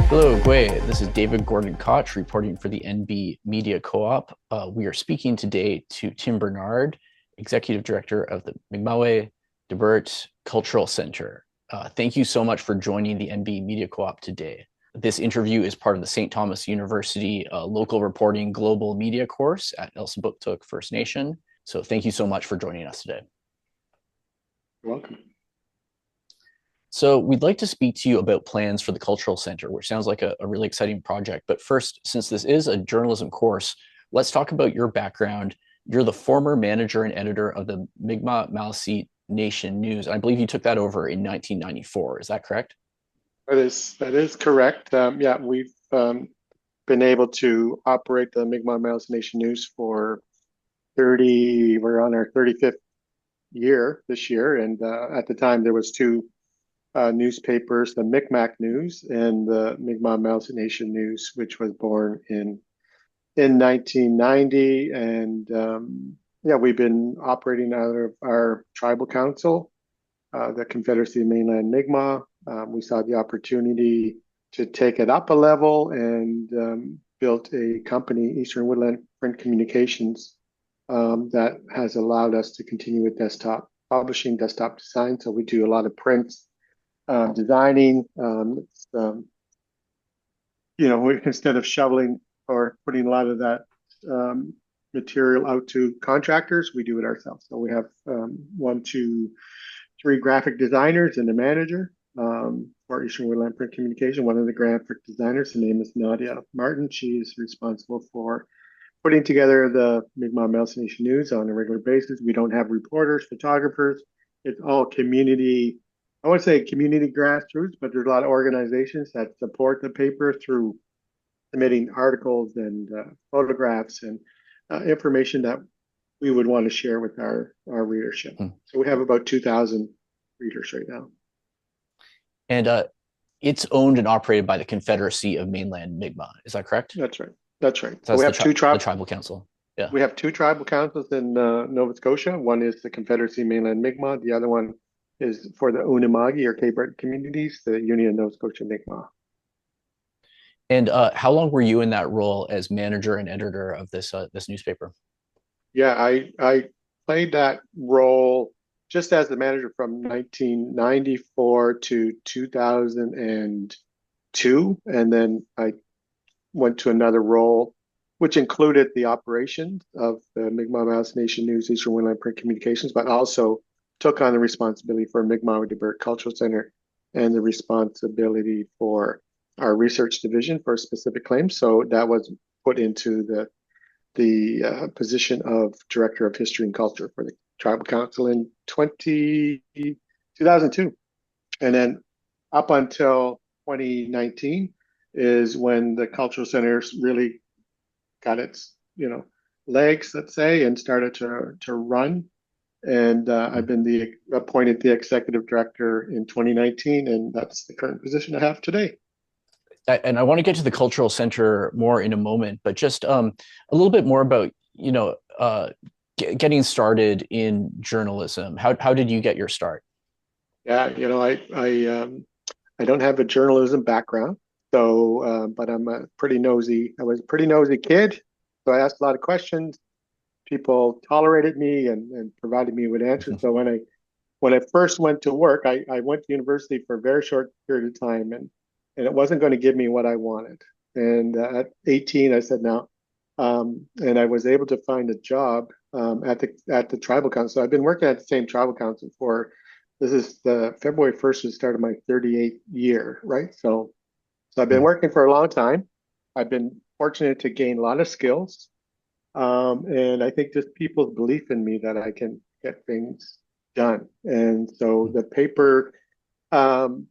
Hello, Gui. This is David Gordon Koch reporting for the NB Media Co-op. We are speaking today to Tim Bernard, Executive Director of the Mi'kmawey Debert Cultural Centre. Thank you so much for joining the NB Media Co-op today. This interview is part of the St. Thomas University Local Reporting Global Media course at Elsipogtog First Nation. So thank you so much for joining us today. You're welcome. So we'd like to speak to you about plans for the Cultural Center, which sounds like a really exciting project. But first, since this is a journalism course, let's talk about your background. You're the former manager and editor of the Mi'kmawey Nation News. I believe you took that over in 1994. Is that correct? That is correct. Yeah, we've been able to operate the Mi'kmawey Nation News for 30. We're on our 35th year this year, and at the time there was two newspapers, the Micmac News and the Mi'kmawey Nation News, which was born in 1990. And yeah, we've been operating out of our tribal council, the Confederacy of Mainland Mi'kmaq. We saw the opportunity to take it up a level and built a company, Eastern Woodland Print Communications, that has allowed us to continue with desktop publishing, desktop design. So we do a lot of prints, designing. Instead of shoveling or putting a lot of that material out to contractors, we do it ourselves. So we have one, two, three graphic designers and a manager for Eastern Woodland Print Communication. One of the graphic designers, her name is Nadia Martin. She is responsible for putting together the Mi'kmaq Nation News on a regular basis. We don't have reporters, photographers. It's all community. I wouldn't say community grassroots, but there's a lot of organizations that support the paper through submitting articles and photographs and information that we would want to share with our readership. So we have about 2,000 readers right now. And it's owned and operated by the Confederacy of Mainland Mi'kmaq. Is that correct? That's right. That's right. So we that's have the tribal council. Yeah. We have two tribal councils in Nova Scotia. One is the Confederacy of Mainland Mi'kmaq. The other one is for the Unama'ki or Cape Breton communities, the Union of Nova Scotia Mi'kmaq. And how long were you in that role as manager and editor of this newspaper? Yeah, I played that role just as the manager from 1994 to 2002, and then I went to another role, which included the operations of the Mi'kmawey Nation News, Eastern Woodland Print Communications, but also took on the responsibility for Mi'kmawey Debert Cultural Centre and the responsibility for our research division for specific claims. So that was put into the position of Director of History and Culture for the Tribal Council in 2002. And then up until 2019 is when the Cultural Center really got its legs, let's say, and started to run. And I've been appointed the executive director in 2019, and that's the current position I have today. And I want to get to the Cultural Center more in a moment, but just a little bit more about getting started in journalism. How did you get your start? Yeah, I don't have a journalism background, so but I'm a pretty nosy. I was a pretty nosy kid, so I asked a lot of questions. People tolerated me and provided me with answers. So when I first went to work, I went to university for a very short period of time, and it wasn't going to give me what I wanted. And at 18, I said no, and I was able to find a job at the tribal council. I've been working at the same tribal council for, this is the February 1st was the start of my 38th year, right? So I've been working for a long time. I've been fortunate to gain a lot of skills. And I think just people's belief in me that I can get things done. And so the paper fell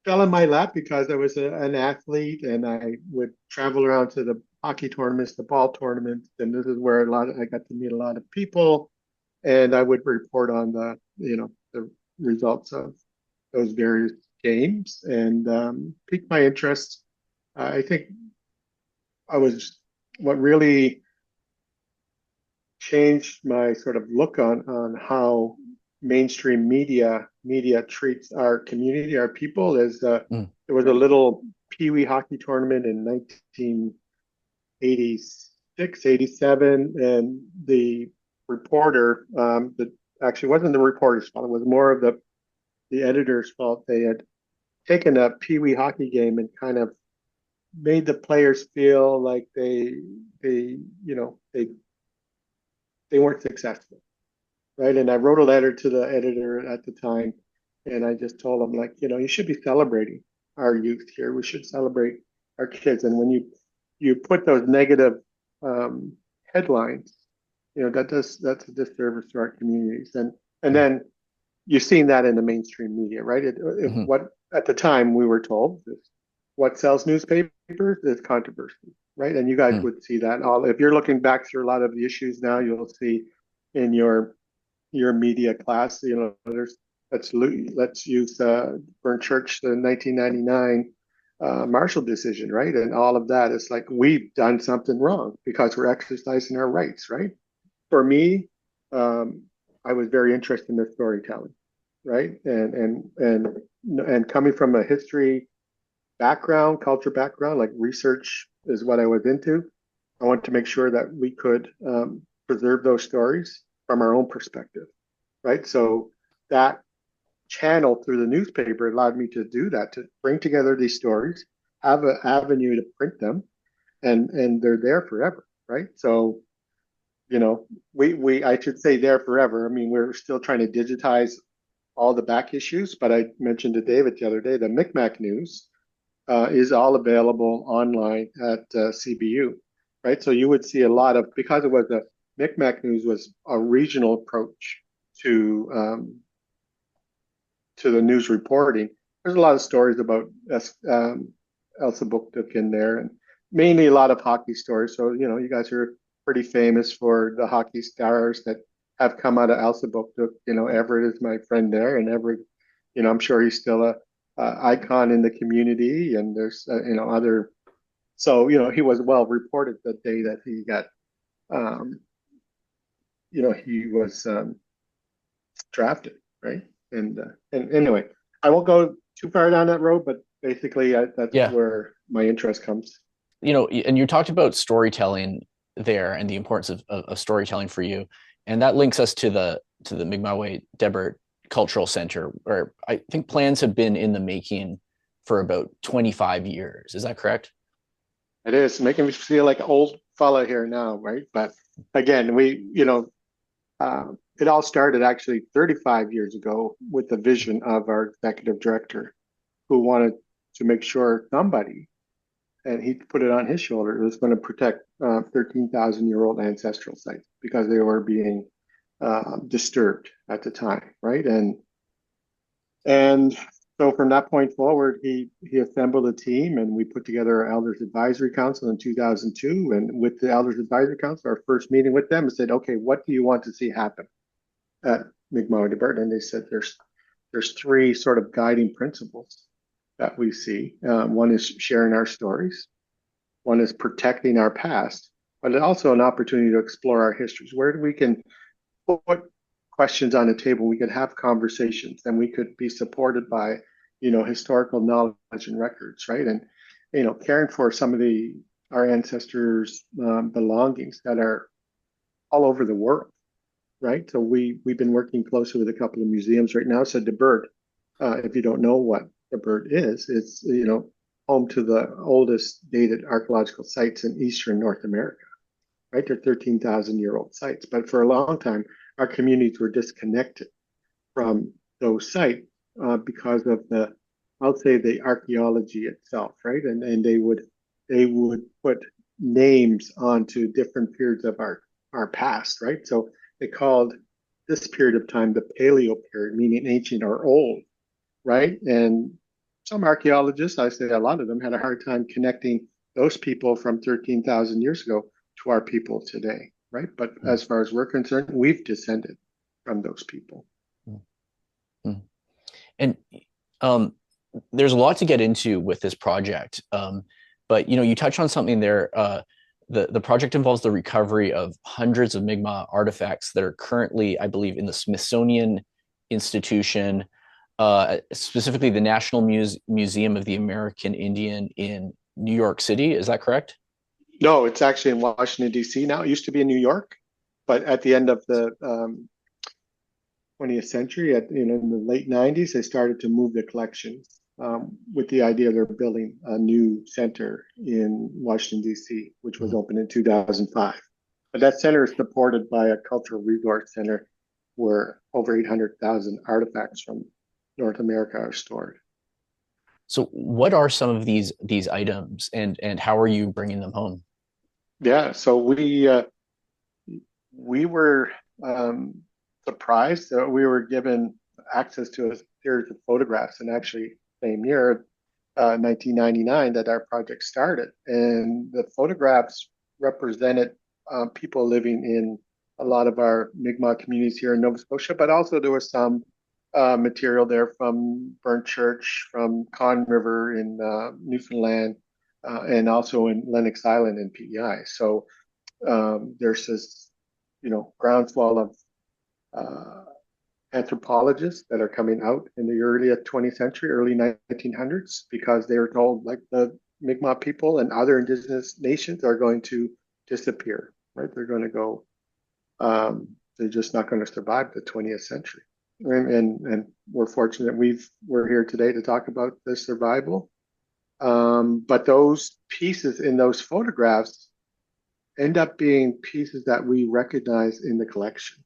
in my lap because I was an athlete and I would travel around to the hockey tournaments, the ball tournaments, and this is where I got to meet a lot of people, and I would report on the results of those various games and piqued my interest. I think what really changed my sort of look on how mainstream media treats our community, our people, is there was a little Pee Wee hockey tournament in 1986, 87, and the reporter, that actually wasn't the reporter's fault. It was more of the editor's fault. They had taken a Pee Wee hockey game and kind of made the players feel like they you know they weren't successful, right? And I wrote a letter to the editor at the time, and I just told him, like, you should be celebrating our youth here. We should celebrate our kids. And when you put those negative um, headlines, that's a disservice to our communities. And then you've seen that in the mainstream media, right? Mm-hmm. What at the time we were told is what sells newspapers is controversy, right? And you guys Mm. would see that all. If you're looking back through a lot of the issues now, you'll see in your media class, there's let's use Burn Church, the 1999 Marshall decision, right? And all of that is like we've done something wrong because we're exercising our rights, right? For me, I was very interested in the storytelling, right? And coming from a history background, culture background, like research is what I was into. I wanted to make sure that we could preserve those stories from our own perspective, right? So that channel through the newspaper allowed me to do that, to bring together these stories, have an avenue to print them, and they're there forever, right? So we I should say there forever. I mean, we're still trying to digitize all the back issues, but I mentioned to David the other day the Micmac news is all available online at CBU, right? So you would see a lot of, because it was a Micmac news was a regional approach to the news reporting. There's a lot of stories about Elsa Booktuk in there, and mainly a lot of hockey stories. So you guys are pretty famous for the hockey stars that have come out of Elsa Booktuk. Everett is my friend there, and Everett, I'm sure he's still a icon in the community, and there's other. So he was well reported the day that he got, um, he was drafted, right? And anyway, I won't go too far down that road, but basically that's Yeah. where my interest comes. And you talked about storytelling there and the importance of storytelling for you. And that links us to the Mi'kmawey Debert Cultural Centre, where I think plans have been in the making for about 25 years. Is that correct? It is making me feel like an old fella here now, right? But again, it all started actually 35 years ago with the vision of our executive director, who wanted to make sure somebody, and he put it on his shoulder, was going to protect 13,000-year-old ancestral sites because they were being disturbed at the time, right? And so from that point forward, he assembled a team, and we put together our Elders Advisory Council in 2002. And with the Elders Advisory Council, our first meeting with them, said, okay, what do you want to see happen at Mi'kmawey Debert? And they said there's three sort of guiding principles that we see. One is sharing our stories. One is protecting our past, but also an opportunity to explore our histories. Where we can put questions on the table, we could have conversations, and we could be supported by, historical knowledge and records, right? And, caring for some of our ancestors' belongings that are all over the world, right? So we've been working closely with a couple of museums right now. So Debert, if you don't know what Debert is, it's home to the oldest dated archaeological sites in Eastern North America, right? They're 13,000-year-old sites, but for a long time, our communities were disconnected from those sites because of I'll say the archaeology itself, right? And they would put names onto different periods of our past, right? So they called this period of time the Paleo period, meaning ancient or old, right? And some archaeologists, I say a lot of them, had a hard time connecting those people from 13,000 years ago to our people today, right? But as far as we're concerned, we've descended from those people. Mm-hmm. And there's a lot to get into with this project. But you touch on something there. The project involves the recovery of hundreds of Mi'kmaq artifacts that are currently, I believe, in the Smithsonian Institution. specifically the National Museum of the American Indian in New York City. Is that correct? No, it's actually in Washington, D.C. now. It used to be in New York, but at the end of the 20th century, in the late 90s, they started to move the collections with the idea they're building a new center in Washington, D.C., which was Mhm. opened in 2005. But that center is supported by a cultural resource center where over 800,000 artifacts from North America are stored. So, what are some of these items, and how are you bringing them home? Yeah, so we were surprised that we were given access to a series of photographs, and actually, same year, 1999, that our project started. And the photographs represented people living in a lot of our Mi'kmaq communities here in Nova Scotia, but also there was some material there from Burnt Church, from Conn River in Newfoundland, and also in Lennox Island in PEI. So there's this, groundswell of uh, anthropologists that are coming out in the early 20th century, early 1900s, because they were told like the Mi'kmaq people and other indigenous nations are going to disappear, right? They're going to go, they're just not going to survive the 20th century. And we're fortunate we're here today to talk about the survival. But those pieces in those photographs end up being pieces that we recognize in the collection.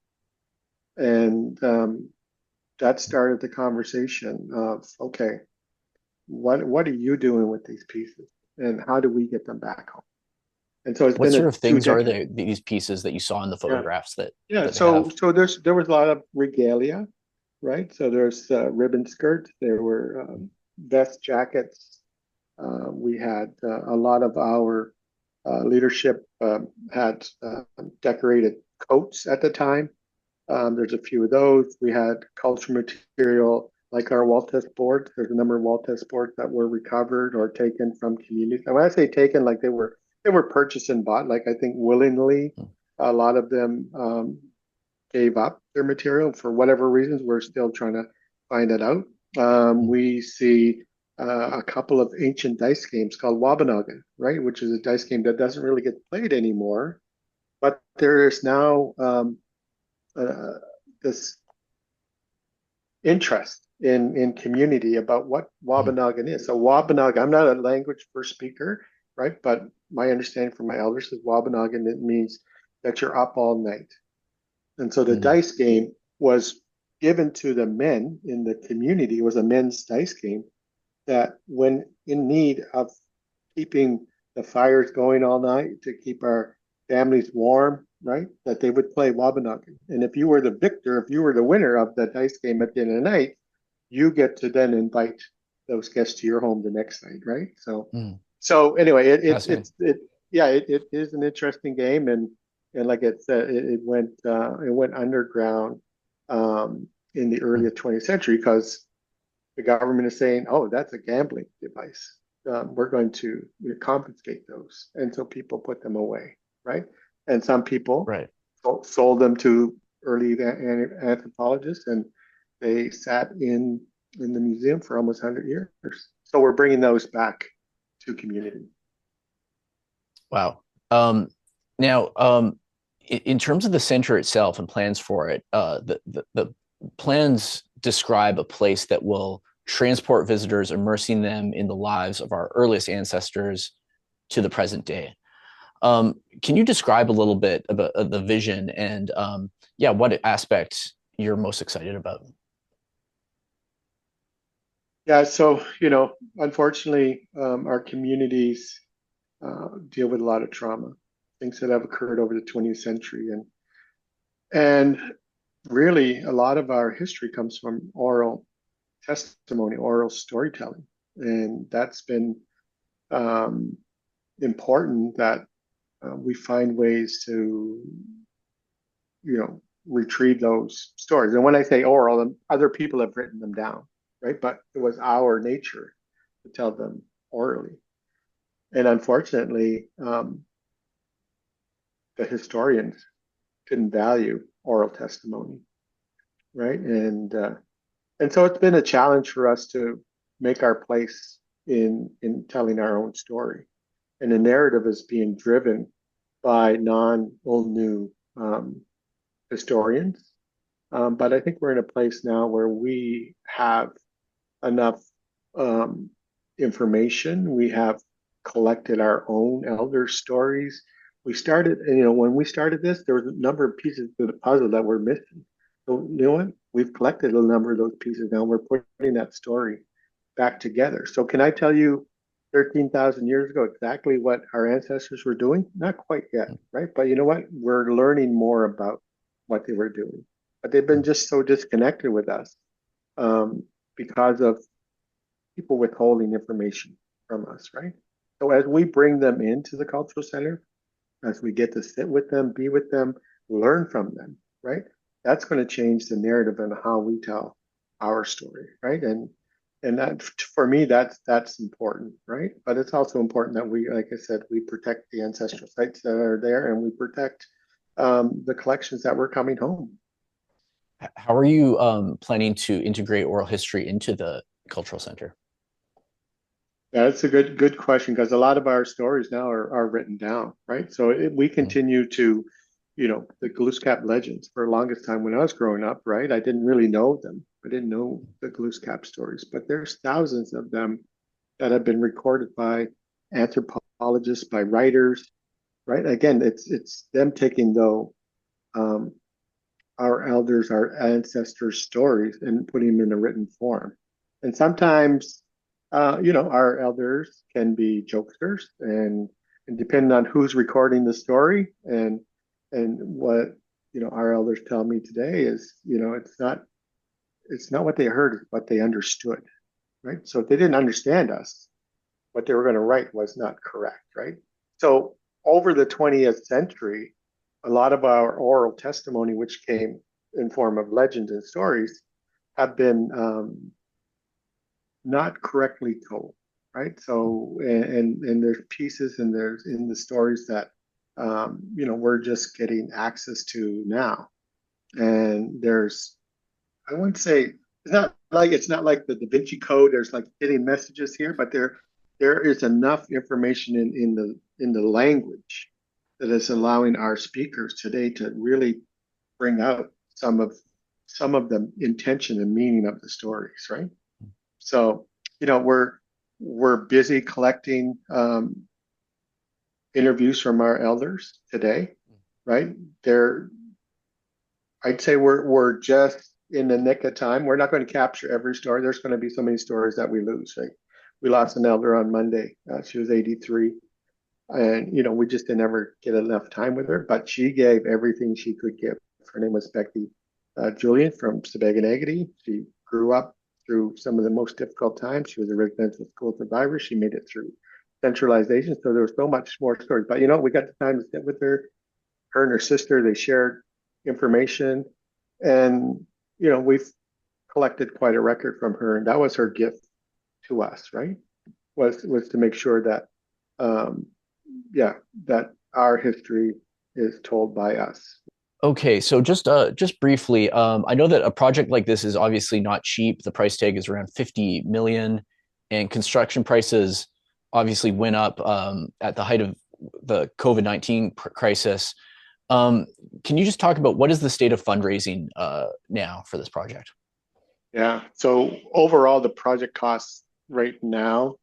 And that started the conversation of, okay, what are you doing with these pieces, and how do we get them back home? And so it's What been sort a of two things are decade. these pieces that you saw in the Yeah, photographs yeah. that they So have? there was a lot of regalia, right? So there's ribbon skirts. There were vest jackets. We had a lot of our leadership had decorated coats at the time. There's a few of those. We had culture material like our wall test boards. There's a number of wall test boards that were recovered or taken from communities. And when I say taken, like they were purchased and bought. Like I think willingly, a lot of them gave up their material for whatever reasons. We're still trying to find it out. We see a couple of ancient dice games called Wabanogin, right, which is a dice game that doesn't really get played anymore. But there is now uh, this interest in community about what Mhm. Wabanogin is. So Wabanogin, I'm not a language first speaker, right? But my understanding from my elders is Wabanogin, it means that you're up all night. And so the Mhm. dice game was given to the men in the community. It was a men's dice game that when in need of keeping the fires going all night to keep our families warm, right? That they would play Wabanaki. And if you were the victor, if you were the winner of the dice game at the end of the night, you get to then invite those guests to your home the next night, right? So, Mhm. so anyway, Fascinating. yeah, it is an interesting game, and like it said, it went underground in the Mhm. early 20th century because the government is saying, "Oh, that's a gambling device. We're going to confiscate those," and so people put them away, right? And some people Right. sold them to early anthropologists, and they sat in the museum for almost 100 years. So we're bringing those back to community. Wow. Um, now, in terms of the center itself and plans for it, the plans describe a place that will transport visitors, immersing them in the lives of our earliest ancestors to the present day. Can you describe a little bit about the vision and, yeah, what aspects you're most excited about? Yeah, so unfortunately, our communities deal with a lot of trauma, things that have occurred over the 20th century, and really a lot of our history comes from oral testimony, oral storytelling, and that's been um, important that we find ways to retrieve those stories. And when I say oral, other people have written them down, right? But it was our nature to tell them orally. And unfortunately, the historians didn't value oral testimony, right? And And so it's been a challenge for us to make our place in telling our own story. And the narrative is being driven by non-old new historians. But I think we're in a place now where we have enough um, information. We have collected our own elder stories. We started, when we started this, there was a number of pieces to the puzzle that were missing. So, you know what? We've collected a number of those pieces now. We're putting that story back together. So, can I tell you 13,000 years ago exactly what our ancestors were doing? Not quite yet, right? But you know what? We're learning more about what they were doing. But they've been just so disconnected with us um, because of people withholding information from us, right? So as we bring them into the cultural center, as we get to sit with them, be with them, learn from them, right? That's going to change the narrative and how we tell our story, right? And that for me, that's important, right? But it's also important that we, like I said, we protect the ancestral sites that are there, and we protect the collections that were coming home. How are you planning to integrate oral history into the cultural center? Yeah, that's a good question because a lot of our stories now are written down, right? So we continue to, the Glooskap legends for the longest time when I was growing up, right? I didn't really know them. I didn't know the Glooskap stories, but there's thousands of them that have been recorded by anthropologists, by writers, right? Again, it's them taking though um, our elders, our ancestors' stories and putting them in a written form. And sometimes, our elders can be jokesters, and depending on who's recording the story and what our elders tell me today is, it's not what they heard, it's what they understood, right? So if they didn't understand us, what they were going to write was not correct, right? So over the 20th century, a lot of our oral testimony, which came in form of legends and stories, have been not correctly told, right? So and there's pieces and there's in the stories that we're just getting access to now, and there's I wouldn't say it's not like the Da Vinci Code. There's like hidden messages here, but there is enough information in the language that is allowing our speakers today to really bring out some of the intention and meaning of the stories, right? So, we're busy collecting interviews from our elders today, right? They're I'd say we're just in the nick of time. We're not going to capture every story. There's going to be so many stories that we lose. Right? We lost an elder on Monday. She was 83, and we just didn't ever get enough time with her. But she gave everything she could give. Her name was Becky Julian from Sebaganagity. She grew up through some of the most difficult times. She was a residential school survivor. She made it through centralization. So there was so much more stories. But we got the time to sit with her. Her and her sister, they shared information, and we've collected quite a record from her, and that was her gift to us, right? Was to make sure that um, yeah, that our history is told by us. Okay, so just briefly, I know that a project like this is obviously not cheap. The price tag is around 50 million, and construction prices obviously went up at the height of the COVID-19 crisis. Um, can you just talk about what is the state of fundraising now for this project? Yeah. So overall, the project costs right now,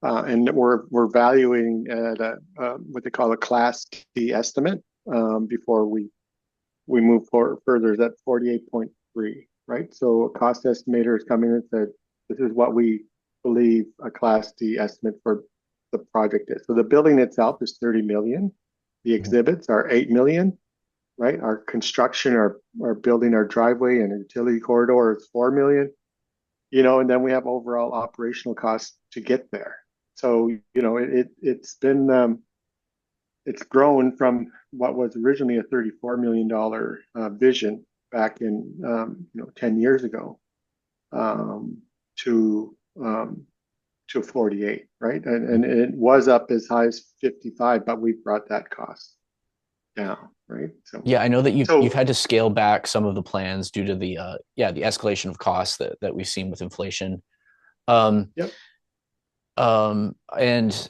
and we're valuing at what they call a Class D estimate before we move forward further. Is at 48.3, right? So a cost estimator is coming and said this is what we believe a Class D estimate for the project is. So the building itself is 30 million. The exhibits are 8 million, right? Our construction, our building, our driveway and utility corridor is 4 million, and then we have overall operational costs to get there. So, it's grown from what was originally a $34 million vision back in, 10 years ago, um, to, um, to 48, right? And it was up as high as 55, but we brought that cost now, right? Yeah, I know that you've So had to scale back some of the plans due to the the escalation of costs that we've seen with inflation. Um, yep. and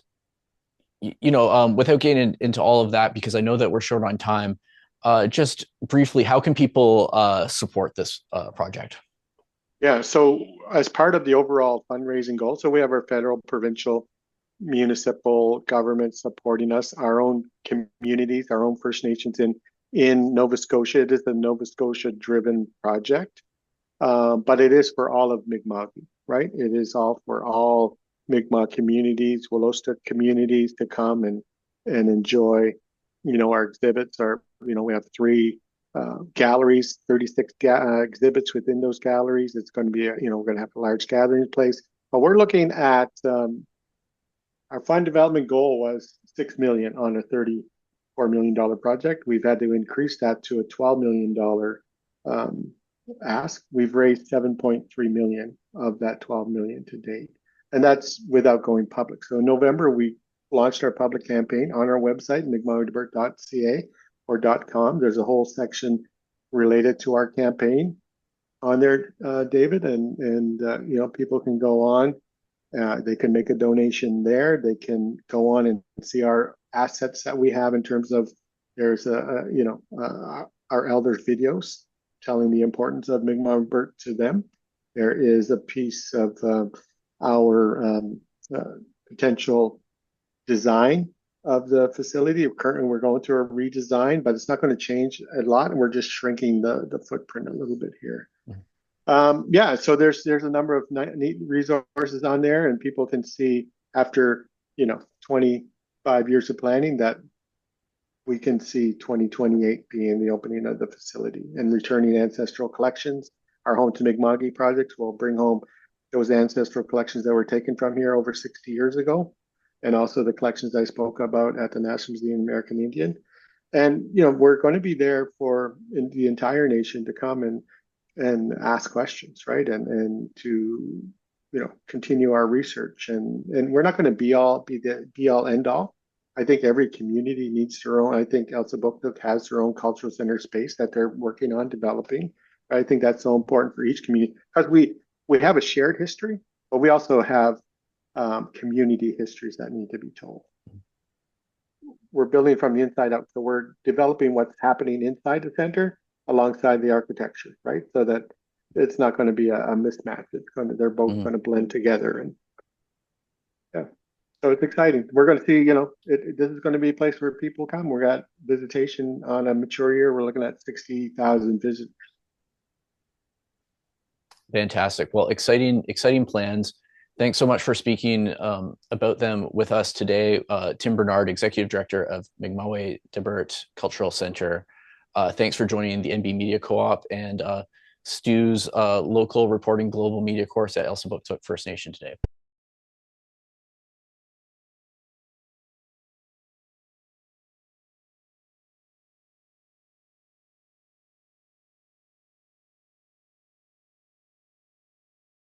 without getting into all of that, because I know that we're short on time, just briefly, how can people support this project? Yeah. So as part of the overall fundraising goal, so we have our federal, provincial, municipal government supporting us, our own communities, our own First Nations in Nova Scotia. It is a Nova Scotia driven project, but it is for all of Mi'kmawey, right? It is all for all Mi'kmaq communities, Willosta communities to come and enjoy, our exhibits. We have three galleries, 36 exhibits within those galleries. It's going to be, we're going to have a large gathering place. But we're looking at our fund development goal was 6 million on a $34 million project. We've had to increase that to a $12 million ask. We've raised 7.3 million of that 12 million to date, and that's without going public. So in November we launched our public campaign on our website, mi'kmaweydebert.ca or .com. There's a whole section related to our campaign on there, David, and people can go on. They can make a donation there. They can go on and see our assets that we have in terms of there's our elders videos telling the importance of Mi'kmaq Debert to them. There is a piece of our potential design of the facility. Currently, we're going through a redesign, but it's not going to change a lot, and we're just shrinking the footprint a little bit here. Yeah, so there's a number of neat resources on there, and people can see after 25 years of planning that we can see 2028 being the opening of the facility and returning ancestral collections. Our Home to Mi'kmawey projects will bring home those ancestral collections that were taken from here over 60 years ago, and also the collections I spoke about at the National Museum of American Indian. And we're going to be there for the entire nation to come and ask questions, right? And to continue our research. And we're not going to be the be all end all. I think every community needs their own. I think Elsa Booknook has their own cultural center space that they're working on developing. I think that's so important for each community because we have a shared history, but we also have community histories that need to be told. We're building from the inside out, so we're developing what's happening inside the center alongside the architecture, right? So that it's not going to be a mismatch. They're both going to blend together, and yeah. So it's exciting. We're going to see, this is going to be a place where people come. We're at visitation on a mature year. We're looking at 60,000 visitors. Fantastic. Well, exciting plans. Thanks so much for speaking about them with us today. Tim Bernard, Executive Director of Mi'kmawey Debert Cultural Centre. Thanks for joining the NB Media Co-op and Stu's local reporting global media course at Elsa Booknook First Nation today.